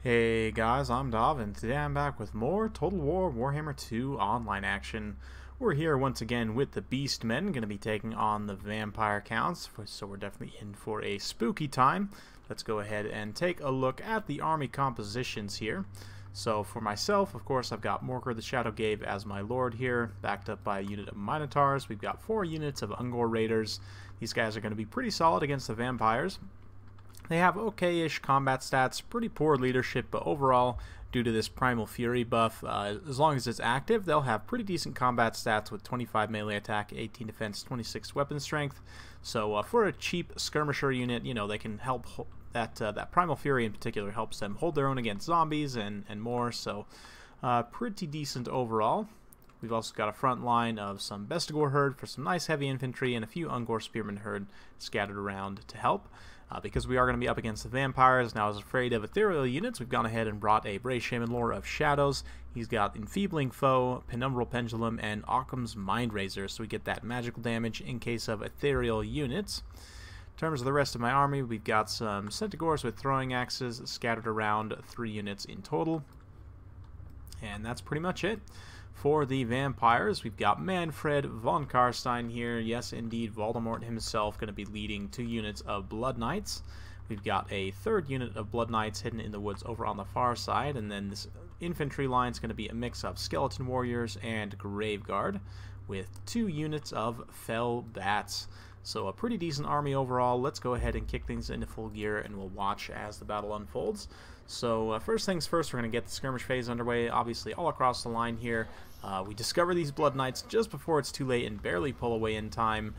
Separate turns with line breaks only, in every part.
Hey guys, I'm Dov, and today I'm back with more Total War Warhammer 2 online action. We're here once again with the Beastmen, going to be taking on the Vampire Counts, so we're definitely in for a spooky time. Let's go ahead and take a look at the army compositions here. So for myself, of course, I've got Morkar the Shadowgave as my lord here, backed up by a unit of Minotaurs. We've got 4 units of Ungor Raiders. These guys are going to be pretty solid against the Vampires. They have okay-ish combat stats, pretty poor leadership, but overall, due to this Primal Fury buff, as long as it's active, they'll have pretty decent combat stats with 25 melee attack, 18 defense, 26 weapon strength. So for a cheap skirmisher unit, you know, they can help that Primal Fury in particular helps them hold their own against zombies and more. So pretty decent overall. We've also got a front line of some Bestigor herd for some nice heavy infantry and a few Ungor Spearmen herd scattered around to help. Because we are going to be up against the vampires, now as afraid of ethereal units, we've gone ahead and brought a Bray Shaman Lore of Shadows. He's got Enfeebling Foe, Penumbral Pendulum, and Occam's Mind Razor, so we get that magical damage in case of ethereal units. In terms of the rest of my army, we've got some Centaurs with throwing axes scattered around, 3 units in total. And that's pretty much it. For the vampires, we've got Manfred von Karstein here. Yes, indeed, Voldemort himself going to be leading 2 units of Blood Knights. We've got a 3rd unit of Blood Knights hidden in the woods over on the far side, and then this infantry line is going to be a mix of Skeleton Warriors and Graveguard, with 2 units of Fell Bats. So a pretty decent army overall. Let's go ahead and kick things into full gear, and we'll watch as the battle unfolds. So first things first, we're going to get the skirmish phase underway, obviously all across the line here. We discover these Blood Knights just before it's too late and barely pull away in time.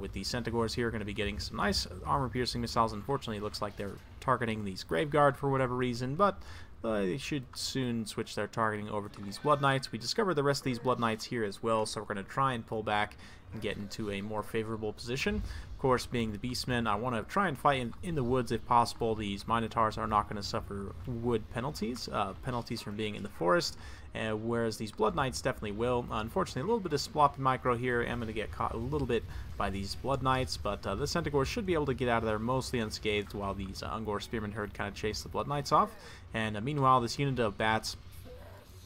With the Centaurs here, going to be getting some nice armor-piercing missiles. Unfortunately, it looks like they're targeting these Graveguard for whatever reason, but they should soon switch their targeting over to these Blood Knights. We discover the rest of these Blood Knights here as well, so we're going to try and pull back and get into a more favorable position. Of course, being the Beastmen, I want to try and fight in the woods if possible. These Minotaurs are not going to suffer wood penalties, penalties from being in the forest, whereas these Blood Knights definitely will. Unfortunately, a little bit of sloppy micro here. I'm going to get caught a little bit by these Blood Knights, but the Centaurs should be able to get out of there mostly unscathed while these Ungor Spearmen herd kind of chase the Blood Knights off. And meanwhile, this unit of Bats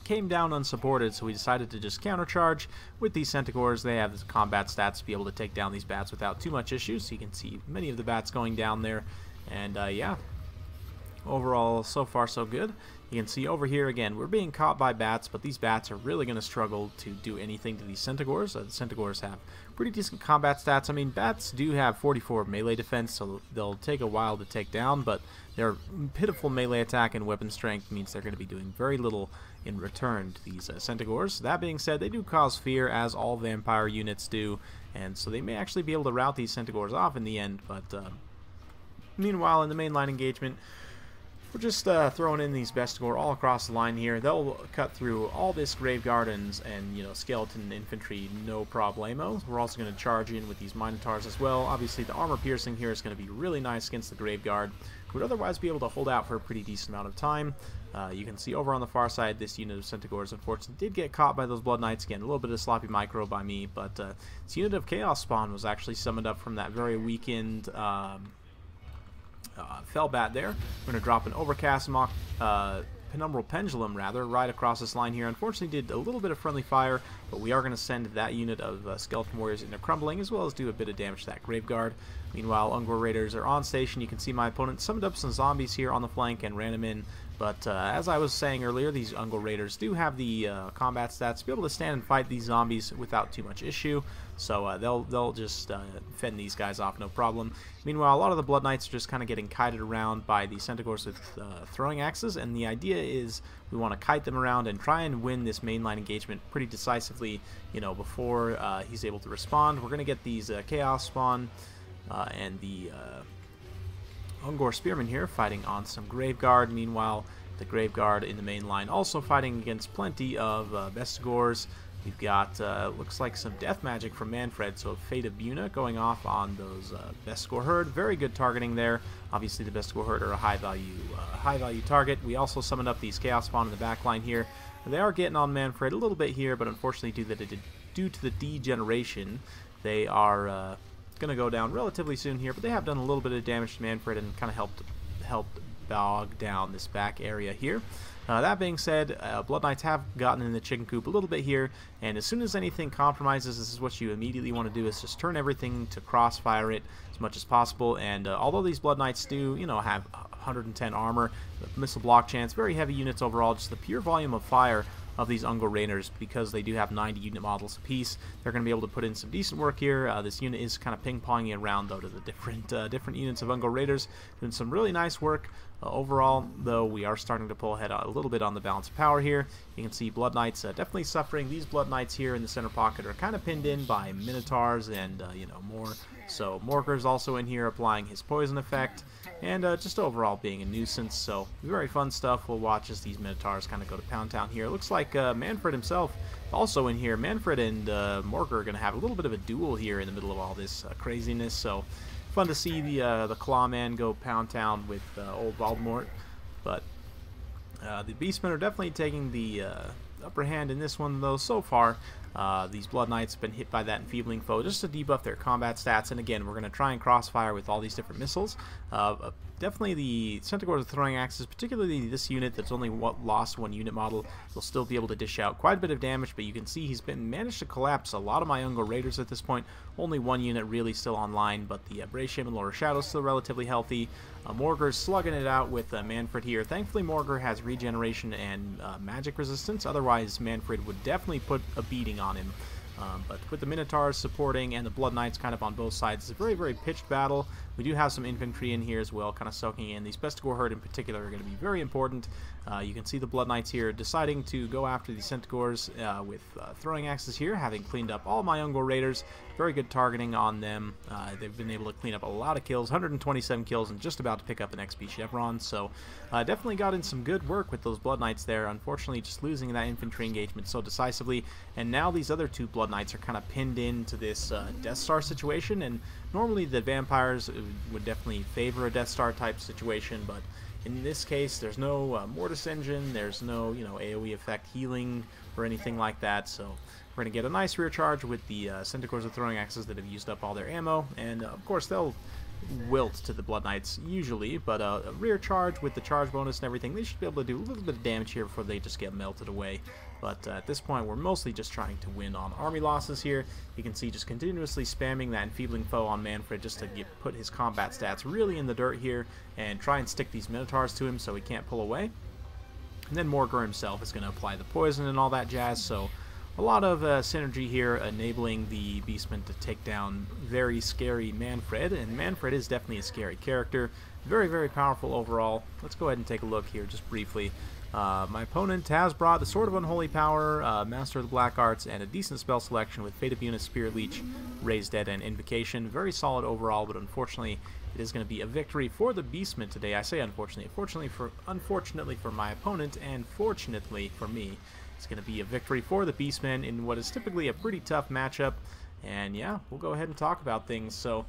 came down unsupported, so we decided to just countercharge with these Centaurs. They have the combat stats to be able to take down these bats without too much issue, so you can see many of the bats going down there. And yeah, overall, so far so good. You can see over here again, we're being caught by bats, but these bats are really going to struggle to do anything to these Centaurs. The Centaurs have pretty decent combat stats. I mean, bats do have 44 melee defense, so they'll take a while to take down, but their pitiful melee attack and weapon strength means they're going to be doing very little in return to these Centaurs. That being said, they do cause fear, as all vampire units do, and so they may actually be able to rout these Centaurs off in the end, but meanwhile, in the mainline engagement, we're just throwing in these Bestigor all across the line here. They'll cut through all this Graveguard and you know, skeleton infantry no problemo. We're also going to charge in with these Minotaurs as well. Obviously, the armor piercing here is going to be really nice against the Graveguard. Would otherwise be able to hold out for a pretty decent amount of time. You can see over on the far side, this unit of Centaurs unfortunately did get caught by those Blood Knights. Again, a little bit of sloppy micro by me, but this unit of Chaos Spawn was actually summoned up from that very weakened Fellbat there. We're going to drop an Overcast Penumbral Pendulum, rather, right across this line here. Unfortunately, did a little bit of friendly fire, but we are going to send that unit of Skeleton Warriors into Crumbling, as well as do a bit of damage to that Graveguard. Meanwhile, Ungor Raiders are on station. You can see my opponent summoned up some zombies here on the flank and ran them in. But as I was saying earlier, these Ungor Raiders do have the combat stats to be able to stand and fight these zombies without too much issue. So they'll just fend these guys off, no problem. Meanwhile, a lot of the Blood Knights are just kind of getting kited around by the Centaurs with throwing axes, and the idea is we want to kite them around and try and win this mainline engagement pretty decisively, you know, before he's able to respond. We're going to get these Chaos Spawn and the Ungor Spearmen here fighting on some Graveguard. Meanwhile, the Graveguard in the main line also fighting against plenty of Bestigors. We've got, looks like some death magic from Manfred, so Fate of Buna going off on those Bestigor herd. Very good targeting there. Obviously, the Bestigor herd are a high value target. We also summoned up these Chaos Spawn in the back line here. They are getting on Manfred a little bit here, but unfortunately, due to the degeneration, they are going to go down relatively soon here. But they have done a little bit of damage to Manfred and kind of helped bog down this back area here. That being said, Blood Knights have gotten in the chicken coop a little bit here, and as soon as anything compromises, this is what you immediately want to do, is just turn everything to crossfire it as much as possible. And although these Blood Knights do, you know, have 110 armor, missile block chance, very heavy units overall, just the pure volume of fire of these Ungor Raiders, because they do have 90 unit models apiece, they're going to be able to put in some decent work here. This unit is kind of ping-ponging around, though, to the different units of Ungor Raiders, doing some really nice work. Overall, though, we are starting to pull ahead a little bit on the balance of power here. You can see Blood Knights definitely suffering. These Blood Knights here in the center pocket are kind of pinned in by Minotaurs and, you know, more. So Morger's also in here applying his poison effect, and just overall being a nuisance. So very fun stuff. We'll watch as these Minotaurs kind of go to Pound Town here. It looks like Manfred himself also in here. Manfred and Morger are going to have a little bit of a duel here in the middle of all this craziness. So fun to see the Clawman go Pound Town with old Voldemort. But the Beastmen are definitely taking the upper hand in this one, though, so far. These Blood Knights have been hit by that enfeebling foe just to debuff their combat stats, and again, we're going to try and crossfire with all these different missiles. Definitely the Centaurs with throwing axes, particularly this unit that's only lost one unit model, will still be able to dish out quite a bit of damage, but you can see he's managed to collapse a lot of my Ungor Raiders at this point. Only one unit really still online, but the Brave Shaman Lord of Shadow is still relatively healthy. Morger's slugging it out with Manfred here. Thankfully, Morger has regeneration and magic resistance, otherwise Manfred would definitely put a beating on him. But with the Minotaurs supporting and the Blood Knights kind of on both sides, it's a very, very pitched battle. We do have some infantry in here as well, kind of soaking in. These Bestigor herd in particular are going to be very important. You can see the Blood Knights here deciding to go after the Centaurs with throwing axes here, having cleaned up all my Ungor Raiders. Very good targeting on them. They've been able to clean up a lot of kills, 127 kills, and just about to pick up an XP Chevron. So definitely got in some good work with those Blood Knights there. Unfortunately, just losing that infantry engagement so decisively. And now these other two Blood Knights are kind of pinned into this Death Star situation. And normally the vampires would definitely favor a Death Star type situation, but in this case, there's no Mortis engine, there's no, you know, AoE effect healing or anything like that, so we're going to get a nice rear charge with the Centaurs with throwing axes that have used up all their ammo, and of course they'll wilt to the Blood Knights usually, but a rear charge with the charge bonus and everything, they should be able to do a little bit of damage here before they just get melted away. But at this point, we're mostly just trying to win on army losses here. You can see just continuously spamming that enfeebling foe on Manfred just to put his combat stats really in the dirt here and try and stick these Minotaurs to him so he can't pull away. And then Morger himself is going to apply the poison and all that jazz, so a lot of synergy here enabling the Beastmen to take down very scary Manfred, and Manfred is definitely a scary character. Very, very powerful overall. Let's go ahead and take a look here just briefly. My opponent has brought the Sword of Unholy Power, Master of the Black Arts, and a decent spell selection with Fate of Unus, Spirit Leech, Raise Dead, and Invocation. Very solid overall, but unfortunately it is going to be a victory for the Beastmen today. I say unfortunately. Unfortunately for my opponent, and fortunately for me, it's going to be a victory for the Beastmen in what is typically a pretty tough matchup. And yeah, we'll go ahead and talk about things. So,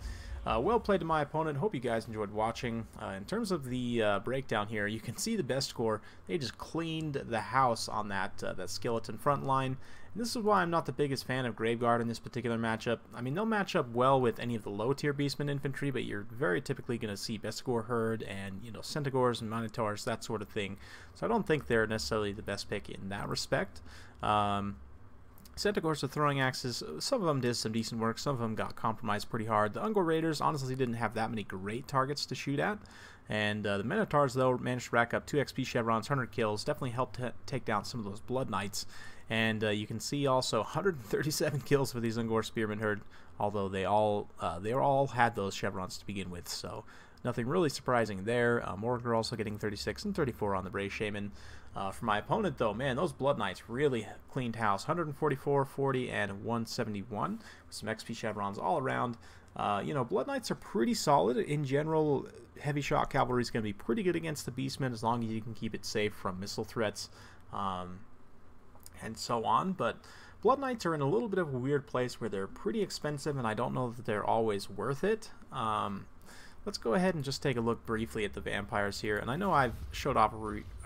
well played to my opponent. Hope you guys enjoyed watching. In terms of the breakdown here, you can see the best score. They just cleaned the house on that skeleton front line. And this is why I'm not the biggest fan of Graveguard in this particular matchup. I mean, they'll match up well with any of the low-tier Beastmen infantry, but you're very typically going to see Bestigor herd and, you know, Centaurs and Minotaurs, that sort of thing. So I don't think they're necessarily the best pick in that respect. Centaurs with throwing axes, some of them did some decent work, some of them got compromised pretty hard. The Ungor Raiders honestly didn't have that many great targets to shoot at, and the Minotaurs, though, managed to rack up 2 XP Chevrons, 100 kills, definitely helped take down some of those Blood Knights. And you can see also 137 kills for these Ungor Spearmen herd, although they all had those Chevrons to begin with, so nothing really surprising there. Morger also getting 36 and 34 on the Brave Shaman. For my opponent, though, man, those Blood Knights really cleaned house. 144, 40, and 171 with some XP Chevrons all around. You know, Blood Knights are pretty solid. In general, heavy shot cavalry is going to be pretty good against the Beastmen as long as you can keep it safe from missile threats and so on. But Blood Knights are in a little bit of a weird place where they're pretty expensive, and I don't know that they're always worth it. Let's go ahead and just take a look briefly at the vampires here. And I know I've showed off a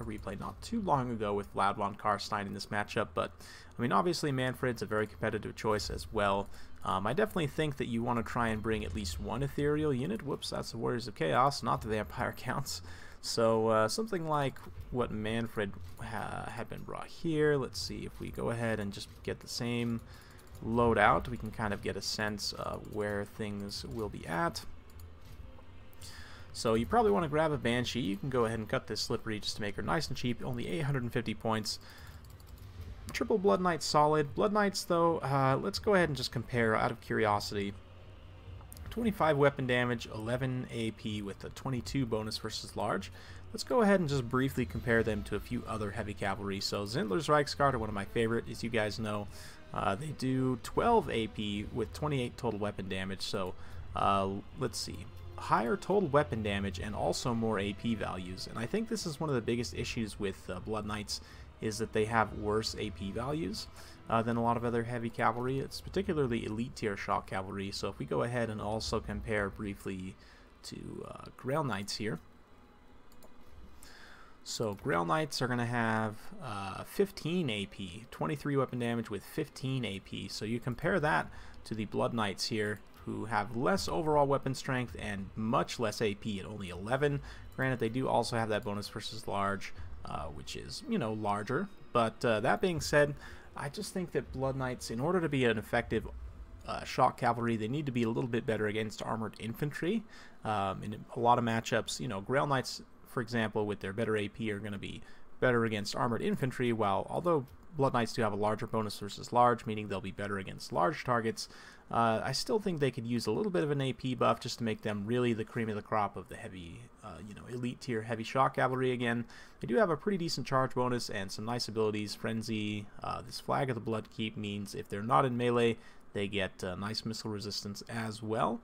replay not too long ago with Vlad von Karstein in this matchup, but I mean, obviously Manfred's a very competitive choice as well. I definitely think that you want to try and bring at least one ethereal unit. Whoops, that's the Warriors of Chaos, not the Vampire counts. So something like what Manfred had been brought here. Let's see if we go ahead and just get the same loadout. We can kind of get a sense of where things will be at. So you probably want to grab a Banshee. You can go ahead and cut this Slippery just to make her nice and cheap. Only 850 points. Triple Blood Knight solid. Blood Knights though, let's go ahead and just compare out of curiosity. 25 weapon damage, 11 AP with a 22 bonus versus large. Let's go ahead and just briefly compare them to a few other heavy cavalry. So Zindler's Reichsguard are one of my favorite, as you guys know. They do 12 AP with 28 total weapon damage. So let's see. Higher total weapon damage and also more AP values. And I think this is one of the biggest issues with Blood Knights, is that they have worse AP values than a lot of other heavy cavalry. It's particularly elite tier shock cavalry. So if we go ahead and also compare briefly to Grail Knights here. So Grail Knights are going to have 15 AP, 23 weapon damage with 15 AP. So you compare that to the Blood Knights here, who have less overall weapon strength and much less AP at only 11. Granted, they do also have that bonus versus large, which is, you know, larger. But that being said, I just think that Blood Knights, in order to be an effective shock cavalry, they need to be a little bit better against armored infantry. In a lot of matchups, you know, Grail Knights, for example, with their better AP are going to be better against armored infantry, while although Blood Knights do have a larger bonus versus large, meaning they'll be better against large targets, I still think they could use a little bit of an AP buff just to make them really the cream of the crop of the heavy, you know, elite tier heavy shock cavalry again. They do have a pretty decent charge bonus and some nice abilities. Frenzy, this Flag of the Bloodkeep means if they're not in melee, they get nice missile resistance as well.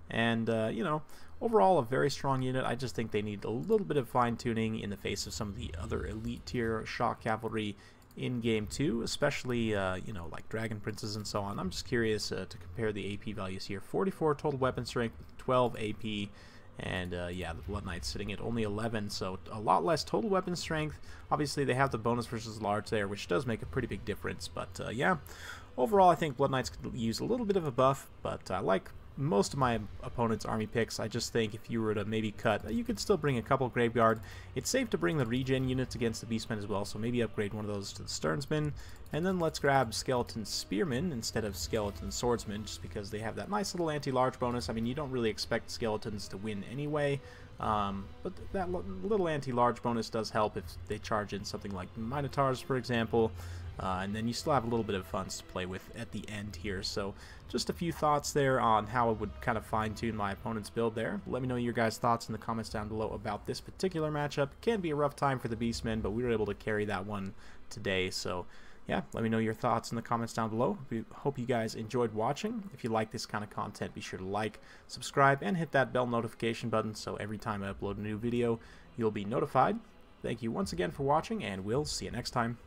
And, you know, overall a very strong unit. I just think they need a little bit of fine-tuning in the face of some of the other elite tier shock cavalry in Game 2, especially, you know, like Dragon Princes and so on. I'm just curious to compare the AP values here. 44 total weapon strength, 12 AP, and yeah, the Blood Knights sitting at only 11, so a lot less total weapon strength. Obviously, they have the bonus versus large there, which does make a pretty big difference, but yeah, overall, I think Blood Knights could use a little bit of a buff, but I like most of my opponent's army picks. I just think if you were to maybe cut, you could still bring a couple Graveguard. It's safe to bring the regen units against the Beastmen as well, so maybe upgrade one of those to the Sternsmen. And then let's grab Skeleton Spearmen instead of Skeleton Swordsmen, just because they have that nice little anti-large bonus. I mean, you don't really expect skeletons to win anyway, but that little anti-large bonus does help if they charge in something like Minotaurs, for example. And then you still have a little bit of funds to play with at the end here. So just a few thoughts there on how I would kind of fine-tune my opponent's build there. Let me know your guys' thoughts in the comments down below about this particular matchup. It can be a rough time for the Beastmen, but we were able to carry that one today. So yeah, let me know your thoughts in the comments down below. Hope you guys enjoyed watching. If you like this kind of content, be sure to like, subscribe, and hit that bell notification button so every time I upload a new video, you'll be notified. Thank you once again for watching, and we'll see you next time.